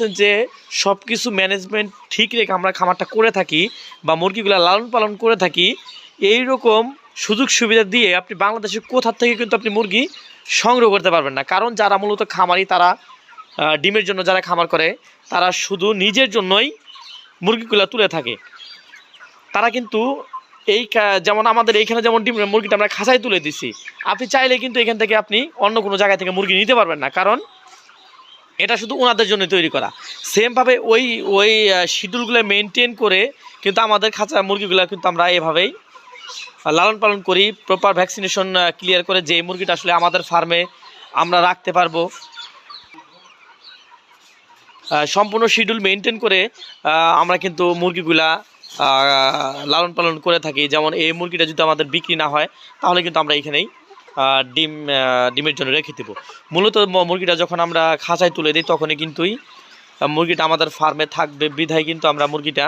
যে সব কিছু ম্যানেজমেন্ট ঠিক রেখে আমরা খামারটা করে থাকি বা মুরগিগুলো লালন পালন করে থাকি, এই রকম সুযোগ সুবিধা দিয়ে আপনি বাংলাদেশের কোথা থেকে কিন্তু আপনি মুরগি সংগ্রহ করতে পারবেন না। কারণ যারা মূলত খামারি, তারা ডিমের জন্য যারা খামার করে, তারা শুধু নিজের জন্যই মুরগিগুলো তুলে থাকে। তারা কিন্তু যেমন আমাদের এইখানে যেমন ডিমের মুরগিটা আমরা খাঁচায় তুলে দিছি, আপনি চাইলে কিন্তু এখান থেকে আপনি অন্য কোনো জায়গা থেকে মুরগি নিতে পারবেন না, কারণ এটা শুধু ওনাদের জন্য তৈরি করা। সেমভাবে ওই ওই শিডিউলগুলো মেনটেন করে কিন্তু আমাদের খাঁচা মুরগিগুলো কিন্তু আমরা এভাবেই লালন পালন করি, প্রপার ভ্যাকসিনেশন ক্লিয়ার করে যে মুরগিটা আসলে আমাদের ফার্মে আমরা রাখতে পারবো। সম্পূর্ণ শিডিউল মেনটেন করে আমরা কিন্তু মুরগিগুলা লালন পালন করে থাকি। যেমন এই মুরগিটা যদি আমাদের বিক্রি না হয়, তাহলে কিন্তু আমরা এখানেই ডিমের জন্য রেখে দেবো। মূলত মুরগিটা যখন আমরা খাঁচায় তুলে দিই, তখনই কিন্তু মুরগিটা আমাদের ফার্মে থাকবে বিধায় কিন্তু আমরা মুরগিটা